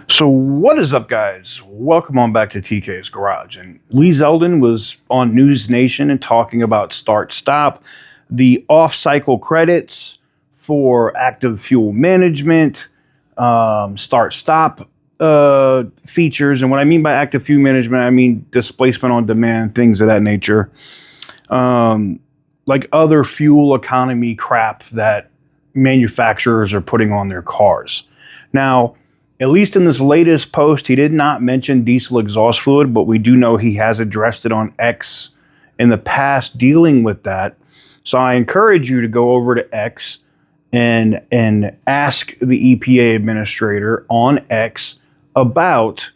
So what is up, guys? Welcome on back to TK's Garage. And Lee Zeldin was on News Nation and talking about start-stop, the off-cycle credits for active fuel management, start-stop features. And what I mean by active fuel management, I mean displacement on demand, things of that nature. Like other fuel economy crap that manufacturers are putting on their cars. Now, at least in this latest post, he did not mention diesel exhaust fluid, but we do know he has addressed it on X in the past dealing with that. So I encourage you to go over to X and ask the EPA administrator on X about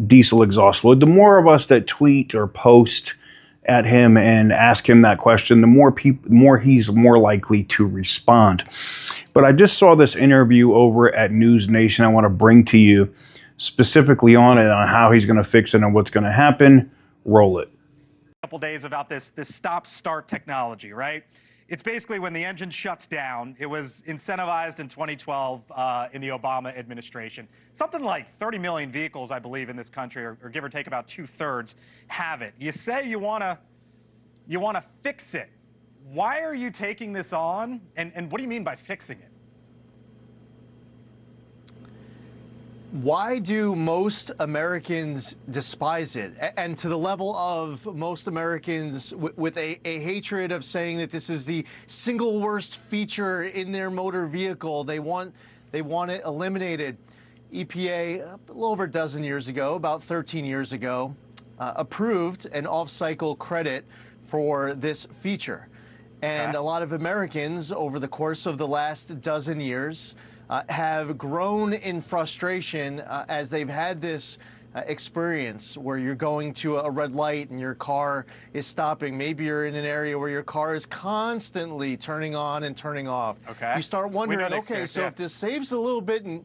diesel exhaust fluid. The more of us that tweet or post at him and ask him that question, the more he's more likely to respond. But I just saw this interview over at News Nation I want to bring to you specifically on it, on how he's going to fix it and what's going to happen. Roll it. A couple days about this stop-start technology, right? It's basically when the engine shuts down. It was incentivized in 2012 in the Obama administration. Something like 30 million vehicles, I believe, in this country, or give or take about 2/3, have it. You say you want to fix it. Why are you taking this on? And what do you mean by fixing it? Why do most Americans despise it? And to the level of most Americans with a hatred of saying that this is the single worst feature in their motor vehicle. They want it eliminated. EPA, a little over a dozen years ago, about 13 years ago, approved an off-cycle credit for this feature. And a lot of Americans over the course of the last dozen years have grown in frustration as they've had this experience where you're going to a red light and your car is stopping. Maybe you're in an area where your car is constantly turning on and turning off. Okay. You start wondering, okay, so if this saves a little bit in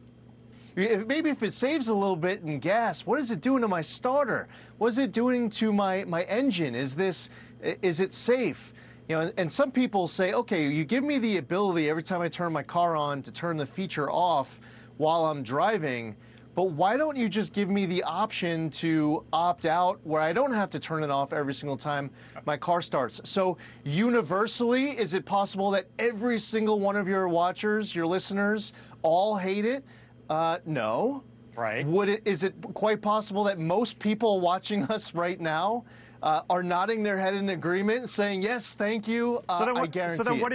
if it saves a little bit in gas, what is it doing to my starter? What is it doing to my engine? Is it safe? You know, and some people say, okay, you give me the ability every time I turn my car on to turn the feature off while I'm driving, but why don't you just give me the option to opt out where I don't have to turn it off every single time my car starts? So universally, is it possible that every single one of your watchers, your listeners, all hate it? No. Right. Is it quite possible that most people watching us right now are nodding their head in agreement, saying yes, thank you? I guarantee. So then, what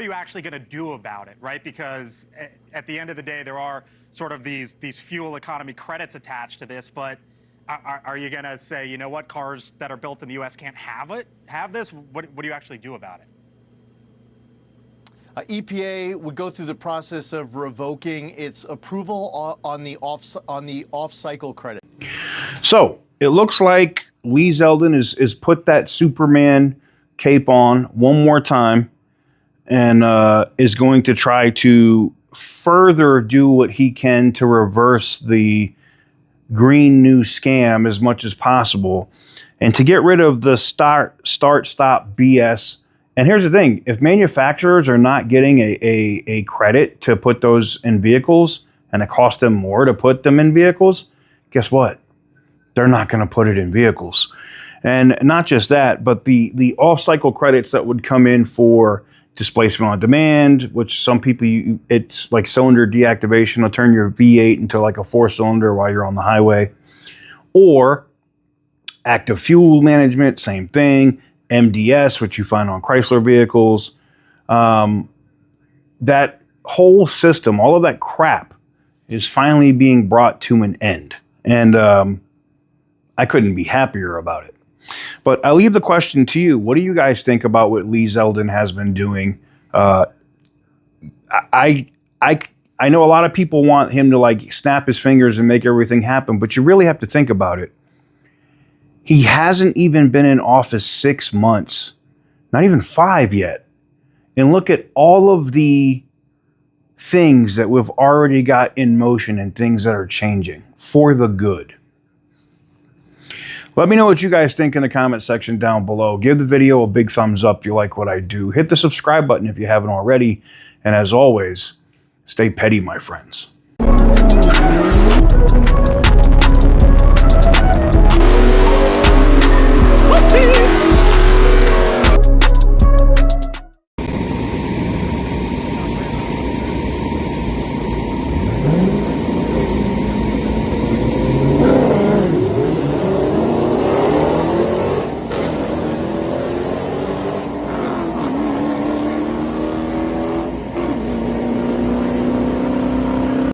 are you actually gonna do about it, right? Because at the end of the day, there are sort of these fuel economy credits attached to this. But are you gonna say, you know what, cars that are built in the U.S. can't have this? What do you actually do about it? EPA would go through the process of revoking its approval on the off-cycle credit. So it looks like Lee Zeldin is put that Superman cape on one more time and is going to try to further do what he can to reverse the Green New Scam as much as possible and to get rid of the start-stop BS. And here's the thing, if manufacturers are not getting a credit to put those in vehicles and it costs them more to put them in vehicles, guess what? They're not going to put it in vehicles. And not just that, but the off-cycle credits that would come in for displacement on demand, which some people, it's like cylinder deactivation, will turn your V8 into like a 4-cylinder while you're on the highway. Or active fuel management, same thing. MDS, which you find on Chrysler vehicles. That whole system, all of that crap is finally being brought to an end. And I couldn't be happier about it. But I leave the question to you. What do you guys think about what Lee Zeldin has been doing? I know a lot of people want him to like snap his fingers and make everything happen, but you really have to think about it. He hasn't even been in office 6 months, not even 5 yet. And look at all of the things that we've already got in motion and things that are changing for the good. Let me know what you guys think in the comment section down below. Give the video a big thumbs up if you like what I do. Hit the subscribe button if you haven't already. And as always, stay petty, my friends.